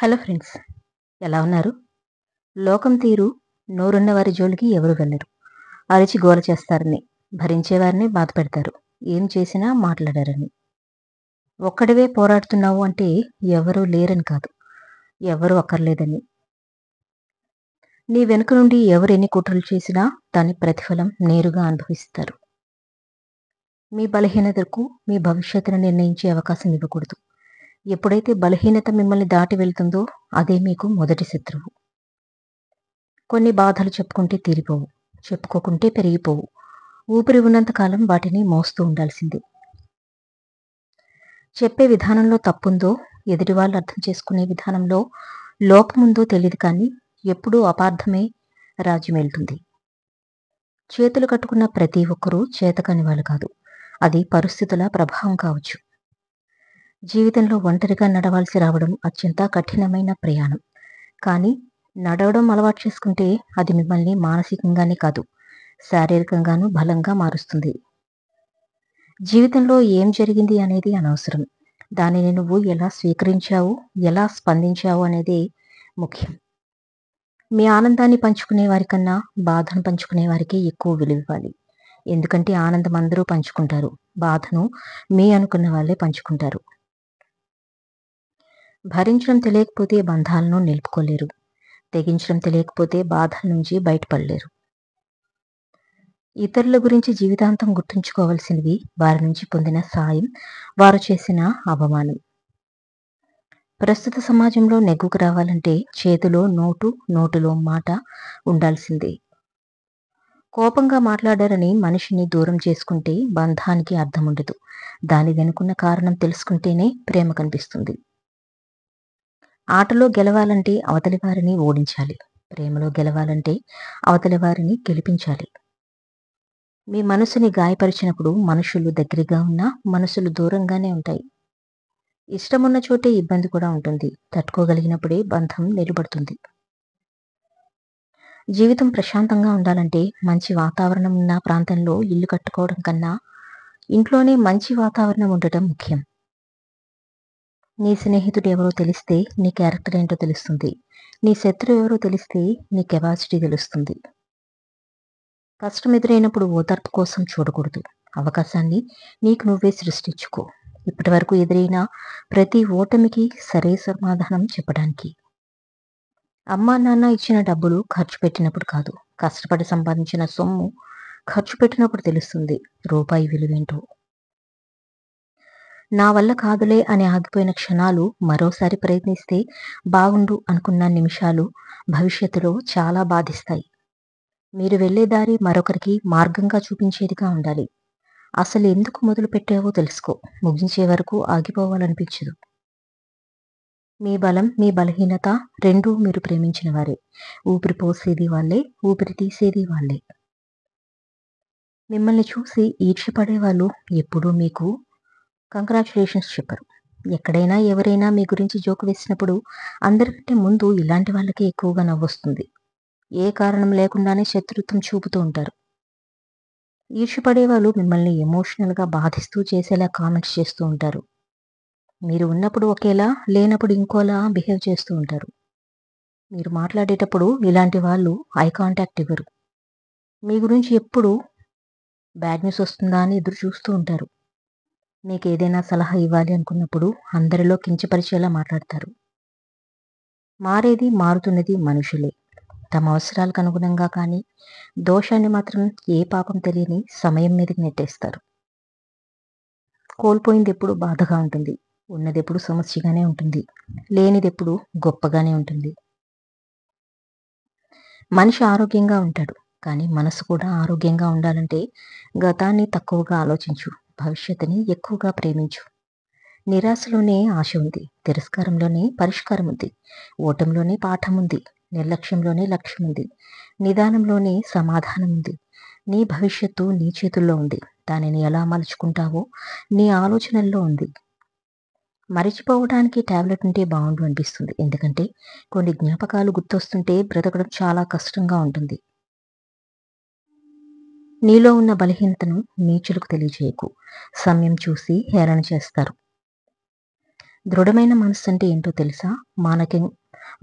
Hello friends, ఎలా ఉన్నారు? లోకం తీరు నోరున్న వారి జోలికి ఎవరు వెళ్ళరు. అరిచి గోల చేస్తారని, భరించేవారిని బాధ పెడతారు. ఏం చేసినా మాట్లాడారని. ఒక్కడివే పోరాడుతున్నావు అంటే ఎవరూ లేరని కాదు, ఎవరూ అక్కర్లేదని. నీ వెనుక నుండి ఎవరు ఎన్ని కుట్రలు చేసినా దాని ప్రతిఫలం నేరుగా అనుభవిస్తారు. మీ బలహీనతకు మీ భవిష్యత్తును నిర్ణయించే అవకాశం ఇవ్వకూడదు. ఎప్పుడైతే బలహీనత మిమ్మల్ని దాటి వెళ్తుందో అదే మీకు మొదటి శత్రువు. కొన్ని బాధలు చెప్పుకుంటే తీరిపోవు, చెప్పుకోకుంటే పెరిగిపోవు. ఊపిరి ఉన్నంత కాలం వాటిని మోస్తూ ఉండాల్సిందే. చెప్పే విధానంలో తప్పుందో, ఎదుటివాళ్ళు అర్థం చేసుకునే విధానంలో లోపముందో తెలియదు, కానీ ఎప్పుడూ అపార్థమే రాజ్యమేలుతుంది. చేతులు కట్టుకున్న ప్రతి ఒక్కరూ చేతకాని వాళ్ళు కాదు. అది పరిస్థితుల ప్రభావం కావచ్చు. జీవితంలో ఒంటరిగా నడవాల్సి రావడం అత్యంత కఠినమైన ప్రయాణం. కానీ నడవడం అలవాటు చేసుకుంటే అది మిమ్మల్ని మానసికంగానే కాదు, శారీరకంగానూ బలంగా మారుస్తుంది. జీవితంలో ఏం జరిగింది అనేది అనవసరం. దానిని నువ్వు ఎలా స్వీకరించావు, ఎలా స్పందించావు అనేది ముఖ్యం. మీ ఆనందాన్ని పంచుకునే వారికన్నా బాధను పంచుకునే వారికి ఎక్కువ విలువివ్వాలి. ఎందుకంటే ఆనందం అందరూ పంచుకుంటారు, బాధను మీ అనుకున్న వాళ్ళే పంచుకుంటారు. భరించడం తెలియకపోతే బంధాలను నిలుపుకోలేరు. తెగించడం తెలియకపోతే బాధల నుంచి బయటపడలేరు. ఇతరుల గురించి జీవితాంతం గుర్తుంచుకోవాల్సినవి వారి నుంచి పొందిన సాయం, వారు చేసిన అవమానం. ప్రస్తుత సమాజంలో నెగ్గుకు రావాలంటే చేతిలో నోటు, నోటులో మాట ఉండాల్సిందే. కోపంగా మాట్లాడారని మనిషిని దూరం చేసుకుంటే బంధానికి అర్థం ఉండదు. దాని వెనుకున్న కారణం తెలుసుకుంటేనే ప్రేమ కనిపిస్తుంది. ఆటలో గెలవాలంటే అవతలి వారిని ఓడించాలి. ప్రేమలో గెలవాలంటే అవతలి వారిని గెలిపించాలి. మీ మనసుని గాయపరిచినప్పుడు మనుషులు దగ్గరగా ఉన్నా మనసులు దూరంగానే ఉంటాయి. ఇష్టమున్న చోటే ఇబ్బంది కూడా ఉంటుంది. తట్టుకోగలిగినప్పుడే బంధం నిలబడుతుంది. జీవితం ప్రశాంతంగా ఉండాలంటే మంచి వాతావరణం ఉన్న ప్రాంతంలో ఇల్లు కట్టుకోవడం కన్నా ఇంట్లోనే మంచి వాతావరణం ఉండటం ముఖ్యం. నీ స్నేహితుడు ఎవరో తెలిస్తే నీ క్యారెక్టర్ ఏంటో తెలుస్తుంది. నీ శత్రువు ఎవరో తెలిస్తే నీ కెపాసిటీ తెలుస్తుంది. కష్టం ఎదురైనప్పుడు ఓదార్పు కోసం చూడకూడదు. అవకాశాన్ని నీకు నువ్వే సృష్టించుకో. ఇప్పటి వరకు ఎదురైన ప్రతి ఓటమికి సరే సమాధానం చెప్పడానికి. అమ్మా నాన్న ఇచ్చిన డబ్బులు ఖర్చు పెట్టినప్పుడు కాదు, కష్టపడి సంపాదించిన సొమ్ము ఖర్చు పెట్టినప్పుడు తెలుస్తుంది రూపాయి విలువేంటో. నా వల్ల కాదులే అని ఆగిపోయిన క్షణాలు మరోసారి ప్రయత్నిస్తే బాగుండు అనుకున్న నిమిషాలు భవిష్యత్తులో చాలా బాధిస్తాయి. మీరు వెళ్లే దారి మరొకరికి మార్గంగా చూపించేదిగా ఉండాలి. అసలు ఎందుకు మొదలు పెట్టావో తెలుసుకో. ముగించే వరకు ఆగిపోవాలనిపించదు. మీ బలం, మీ బలహీనత రెండూ మీరు ప్రేమించిన వారే. ఊపిరి పోసేది వాళ్ళే, ఊపిరి తీసేది వాళ్ళే. మిమ్మల్ని చూసి ఈర్ష్యపడే వాళ్ళు ఎప్పుడూ మీకు కంగ్రాచులేషన్స్ చెప్పరు. ఎక్కడైనా ఎవరైనా మీ గురించి జోకు వేసినప్పుడు అందరికంటే ముందు ఇలాంటి వాళ్ళకే ఎక్కువగా నవ్వొస్తుంది. ఏ కారణం లేకుండానే శత్రుత్వం చూపుతూ ఉంటారు. ఈర్ష్యపడే వాళ్ళు మిమ్మల్ని ఎమోషనల్గా బాధిస్తూ చేసేలా కామెంట్స్ చేస్తూ ఉంటారు. మీరు ఉన్నప్పుడు ఒకేలా, లేనప్పుడు ఇంకోలా బిహేవ్ చేస్తూ ఉంటారు. మీరు మాట్లాడేటప్పుడు ఇలాంటి వాళ్ళు ఐ కాంటాక్ట్ ఇవ్వరు. మీ గురించి ఎప్పుడు బ్యాడ్ న్యూస్ వస్తుందా అని ఎదురు చూస్తూ ఉంటారు. మీకు ఏదైనా సలహా ఇవ్వాలి అనుకున్నప్పుడు అందరిలో కించపరిచేలా మాట్లాడతారు. మారుతున్నది మనుషులే. తమ అవసరాలకు అనుగుణంగా కానీ దోషాన్ని మాత్రం ఏ పాపం తెలియని సమయం మీదకి నెట్టేస్తారు. కోల్పోయింది ఎప్పుడు బాధగా ఉంటుంది, ఉన్నది ఎప్పుడు సమస్యగానే ఉంటుంది, లేనిది ఎప్పుడు గొప్పగానే ఉంటుంది. మనిషి ఆరోగ్యంగా ఉంటాడు, కానీ మనసు కూడా ఆరోగ్యంగా ఉండాలంటే గతాన్ని తక్కువగా ఆలోచించు, భవిష్యత్తుని ఎక్కువగా ప్రేమించు. నిరాశలోనే ఆశ ఉంది, తిరస్కారంలోనే పరిష్కారం ఉంది, ఓటంలోనే పాఠం ఉంది, నిర్లక్ష్యంలోనే లక్ష్యం ఉంది, నిదానంలోనే సమాధానం ఉంది. నీ భవిష్యత్తు నీ చేతుల్లో ఉంది. దానిని ఎలా మలుచుకుంటావో నీ ఆలోచనల్లో ఉంది. మరిచిపోవడానికి టాబ్లెట్ ఉంటే బాగుండు అనిపిస్తుంది. ఎందుకంటే కొన్ని జ్ఞాపకాలు గుర్తొస్తుంటే బ్రతకడం చాలా కష్టంగా ఉంటుంది. నీలో ఉన్న బలహీనతను నీచులకు తెలియజేయకు. సమయం చూసి హేళన చేస్తారు. దృఢమైన మనస్సు అంటే ఏంటో తెలుసా? మానకిం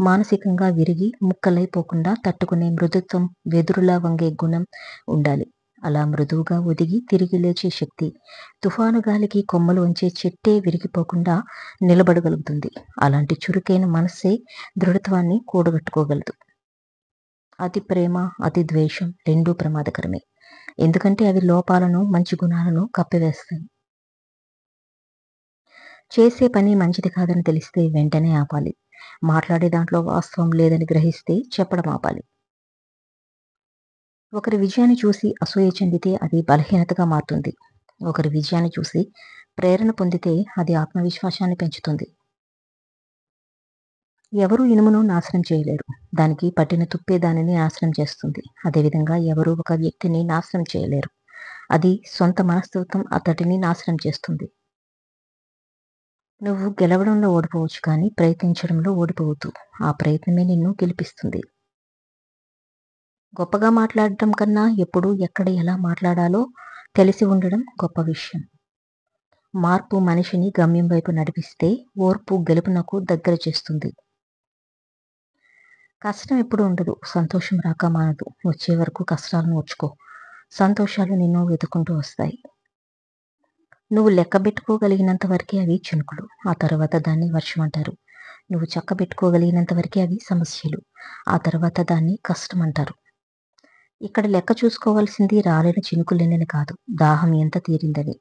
మానసికంగా విరిగి ముక్కలైపోకుండా తట్టుకునే మృదుత్వం, వెదురులా వంగే గుణం ఉండాలి. అలా మృదువుగా ఒదిగి తిరిగి లేచే శక్తి. తుఫాను గాలికి కొమ్మలు వంచే చెట్టే విరిగిపోకుండా నిలబడగలుగుతుంది. అలాంటి చురుకైన మనస్సే దృఢత్వాన్ని కూడగట్టుకోగలదు. అతి ప్రేమ, అతి ద్వేషం రెండూ ప్రమాదకరమే. ఎందుకంటే అవి లోపాలను, మంచి గుణాలను కప్పివేస్తాయి. చేసే పని మంచిది కాదని తెలిస్తే వెంటనే ఆపాలి. మాట్లాడే దాంట్లో వాస్తవం లేదని గ్రహిస్తే చెప్పడం ఆపాలి. ఒకరి విజయాన్ని చూసి అసూయ చెందితే అది బలహీనతగా మారుతుంది. ఒకరి విజయాన్ని చూసి ప్రేరణ పొందితే అది ఆత్మవిశ్వాసాన్ని పెంచుతుంది. ఎవరు ఇనుమును నాశనం చేయలేరు. దానికి పట్టిన తుప్పే దానిని నాశనం చేస్తుంది. అదేవిధంగా ఎవరు ఒక వ్యక్తిని నాశనం చేయలేరు. అది సొంత మనస్తత్వం అతడిని నాశనం చేస్తుంది. నువ్వు గెలవడంలో ఓడిపోవచ్చు కానీ ప్రయత్నించడంలో ఓడిపోవద్దు. ఆ ప్రయత్నమే నిన్ను గెలిపిస్తుంది. గొప్పగా మాట్లాడటం కన్నా ఎప్పుడు, ఎక్కడ, ఎలా మాట్లాడాలో తెలిసి ఉండడం గొప్ప విషయం. మార్పు మనిషిని గమ్యం వైపు నడిపిస్తే ఓర్పు గెలుపునకు దగ్గర చేస్తుంది. కష్టం ఎప్పుడు ఉండదు. సంతోషం రాక మానదు. వచ్చే వరకు కష్టాలను ఓర్చుకో. సంతోషాలు నిన్ను వెతుక్కుంటూ వస్తాయి. నువ్వు లెక్కబెట్టుకోగలిగినంత వరకే అవి చినుకులు. ఆ తర్వాత దాన్ని వర్షం అంటారు. నువ్వు చక్కబెట్టుకోగలిగినంత వరకే అవి సమస్యలు. ఆ తర్వాత దాన్ని కష్టం అంటారు. ఇక్కడ లెక్క చూసుకోవాల్సింది రాలిన చినుకులెన్నని కాదు, దాహం ఎంత తీరిందని,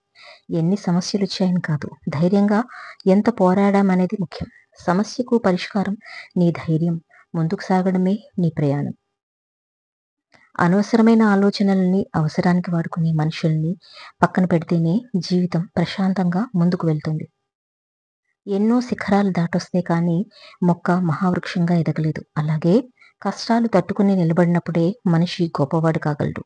ఎన్ని సమస్యలొచ్చాయని కాదు, ధైర్యంగా ఎంత పోరాడామనేది ముఖ్యం. సమస్యకు పరిష్కారం నీ ధైర్యం. ముందుకు సాగడమే నీ ప్రయాణం. అనవసరమైన ఆలోచనల్ని అవసరానికి వాడుకునే మనుషుల్ని పక్కన పెడితేనే జీవితం ప్రశాంతంగా ముందుకు వెళ్తుంది. ఎన్నో శిఖరాలు దాటొస్తే కానీ మొక్క మహావృక్షంగా ఎదగలేదు. అలాగే కష్టాలు తట్టుకుని నిలబడినప్పుడే మనిషి గొప్పవాడు కాగలడు.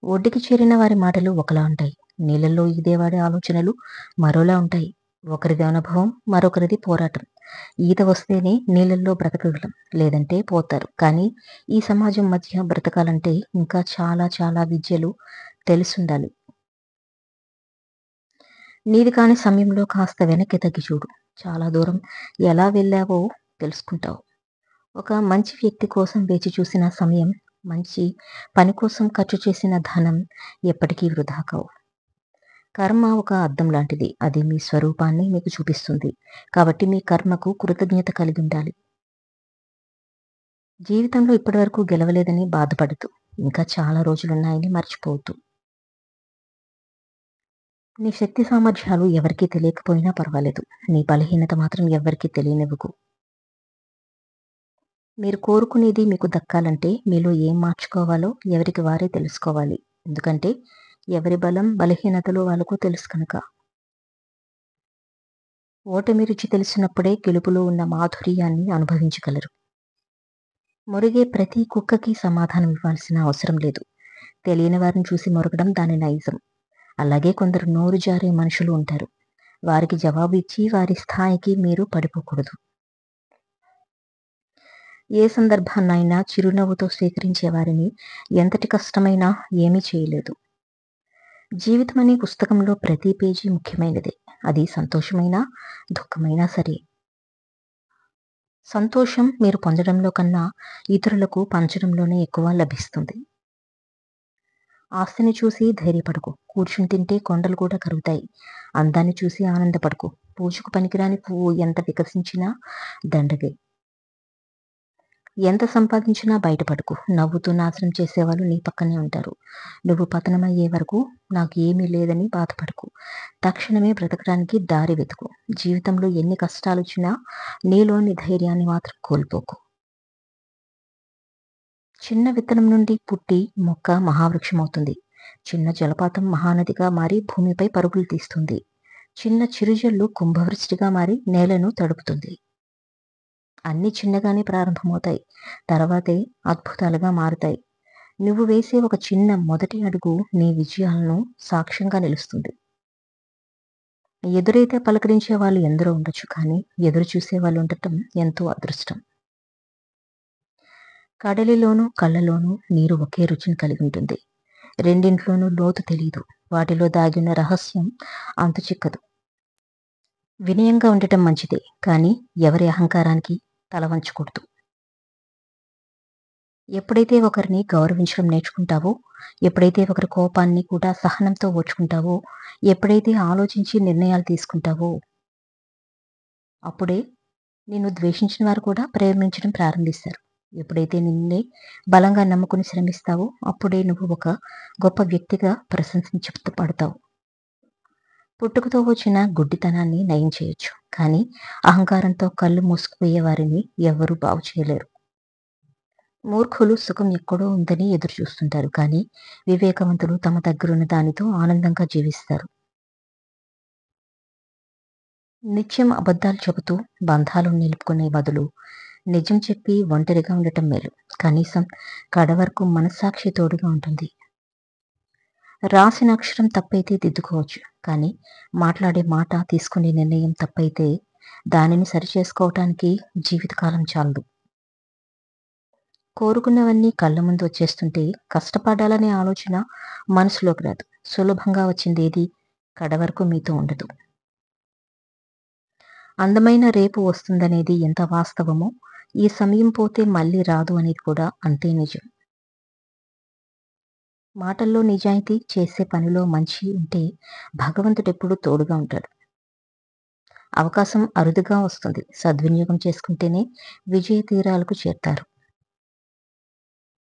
ఒడ్డుకి చేరిన వారి మాటలు ఒకలా ఉంటాయి. నీళ్ళల్లో ఈదేవాడి ఆలోచనలు మరోలా ఉంటాయి. ఒకరిది అనుభవం, మరొకరిది పోరాటం. ఈత వస్తేనే నీళ్ళల్లో బ్రతకగలం, లేదంటే పోతారు. కానీ ఈ సమాజం మధ్య బ్రతకాలంటే ఇంకా చాలా చాలా విద్యలు తెలిసుండాలి. నీది కాని సమయంలో కాస్త వెనక్కి తగ్గి చూడు. చాలా దూరం ఎలా వెళ్ళావో తెలుసుకుంటావు. ఒక మంచి వ్యక్తి కోసం వేచి చూసిన సమయం, మంచి పని కోసం ఖర్చు చేసిన ధనం ఎప్పటికీ వృధా కావు. కర్మ ఒక అద్దం లాంటిది. అది మీ స్వరూపాన్ని మీకు చూపిస్తుంది. కాబట్టి మీ కర్మకు కృతజ్ఞత కలిగి ఉండాలి. జీవితంలో ఇప్పటివరకు గెలవలేదని బాధపడద్దు. ఇంకా చాలా రోజులున్నాయని మర్చిపోవద్దు. నీ శక్తి సామర్థ్యాలు ఎవరికీ తెలియకపోయినా పర్వాలేదు. నీ బలహీనత మాత్రం ఎవరికీ తెలియనివ్వకు. మీరు కోరుకునేది మీకు దక్కాలంటే మీలో ఏం మార్చుకోవాలో ఎవరికి వారే తెలుసుకోవాలి. ఎందుకంటే ఎవరి బలం, బలహీనతలు వాళ్ళకు తెలుసు కనుక. ఓటమి రుచి తెలిసినప్పుడే గెలుపులో ఉన్న మాధుర్యాన్ని అనుభవించగలరు. మొరిగే ప్రతి కుక్కకి సమాధానం ఇవ్వాల్సిన అవసరం లేదు. తెలియని వారిని చూసి మొరగడం దాని నైజం. అలాగే కొందరు నోరు జారే మనుషులు ఉంటారు. వారికి జవాబు ఇచ్చి వారి స్థాయికి మీరు పడిపోకూడదు. ఏ సందర్భాన్నైనా చిరునవ్వుతో స్వీకరించే వారిని ఎంతటి కష్టమైనా ఏమీ చేయలేదు. జీవితం అనే పుస్తకంలో ప్రతి పేజీ ముఖ్యమైనదే. అది సంతోషమైనా, దుఃఖమైనా సరే. సంతోషం మీరు పొందడంలో కన్నా ఇతరులకు పంచడంలోనే ఎక్కువ లభిస్తుంది. ఆస్తిని చూసి ధైర్యపడకు. కూర్చుని తింటే కొండలు కూడా కరుగుతాయి. అందాన్ని చూసి ఆనందపడకు. పూజకు పనికిరాని పువ్వు ఎంత వికసించినా దండగే. ఎంత సంపాదించినా బయటపడకు. నవ్వుతూ నాశనం చేసేవాళ్ళు నీ పక్కనే ఉంటారు. నువ్వు పతనమయ్యే వరకు నాకు ఏమీ లేదని బాధపడకు. తక్షణమే బ్రతకడానికి దారి వెతుకు. జీవితంలో ఎన్ని కష్టాలొచ్చినా నీలోని ధైర్యాన్ని మాత్రం కోల్పోకు. చిన్న విత్తనం నుండి పుట్టి మొక్క మహావృక్షమవుతుంది. చిన్న జలపాతం మహానదిగా మారి భూమిపై పరుగులు తీస్తుంది. చిన్న చిరుజల్లు కుంభవృష్టిగా మారి నేలను తడుపుతుంది. అన్నీ చిన్నగానే ప్రారంభమవుతాయి. తర్వాతే అద్భుతాలుగా మారుతాయి. నువ్వు వేసే ఒక చిన్న మొదటి అడుగు నీ విజయాలను సాక్ష్యంగా నిలుస్తుంది. ఎదురైతే పలకరించే వాళ్ళు ఎందరో ఉండొచ్చు, కానీ ఎదురు చూసే వాళ్ళు ఉండటం ఎంతో అదృష్టం. కడలిలోనూ కళ్ళలోనూ నీరు ఒకే రుచిని కలిగి ఉంటుంది. రెండింట్లోనూ లోతు తెలీదు. వాటిలో దాగిన రహస్యం అంతు చిక్కదు. వినయంగా ఉండటం మంచిదే, కానీ ఎవరి అహంకారానికి తల వంచకూడదు. ఎప్పుడైతే ఒకరిని గౌరవించడం నేర్చుకుంటావో, ఎప్పుడైతే ఒకరి కోపాన్ని కూడా సహనంతో ఓర్చుకుంటావో, ఎప్పుడైతే ఆలోచించి నిర్ణయాలు తీసుకుంటావో, అప్పుడే నిన్ను ద్వేషించిన వారు కూడా ప్రేమించడం ప్రారంభిస్తారు. ఎప్పుడైతే నిన్నే బలంగా నమ్ముకుని శ్రమిస్తావో, అప్పుడే నువ్వు ఒక గొప్ప వ్యక్తిగా ప్రశంసించబడతావు. పుట్టుకతో వచ్చిన గుడ్డితనాన్ని నయం చేయొచ్చు, కానీ అహంకారంతో కళ్ళు మూసుకుపోయే వారిని ఎవ్వరూ బాగు చేయలేరు. మూర్ఖులు సుఖం ఎక్కడో ఉందని ఎదురు చూస్తుంటారు, కానీ వివేకవంతులు తమ దగ్గరున్న దానితో ఆనందంగా జీవిస్తారు. నిత్యం అబద్ధాలు చెబుతూ బంధాలు నిలుపుకునే బదులు నిజం చెప్పి ఒంటరిగా ఉండటం మేలు. కనీసం కడవరకు మనస్సాక్షి తోడుగా ఉంటుంది. రాసిన అక్షరం తప్పైతే దిద్దుకోవచ్చు, కానీ మాట్లాడే మాట, తీసుకునే నిర్ణయం తప్పైతే దానిని సరిచేసుకోవటానికి జీవితకాలం చాలదు. కోరుకున్నవన్నీ కళ్ళ ముందు వచ్చేస్తుంటే కష్టపడాలనే ఆలోచన మనసులోకి రాదు. సులభంగా వచ్చిందేది కడవరకు మీతో ఉండదు. అందమైన రేపు వస్తుందనేది ఎంత వాస్తవమో, ఈ సమయం పోతే మళ్ళీ రాదు అనేది కూడా అంతే నిజం. మాటల్లో నిజాయితీ, చేసే పనిలో మంచి ఉంటే భగవంతుడెప్పుడూ తోడుగా ఉంటాడు. అవకాశం అరుదుగా వస్తుంది. సద్వినియోగం చేసుకుంటేనే విజయ తీరాలకు చేరుతారు.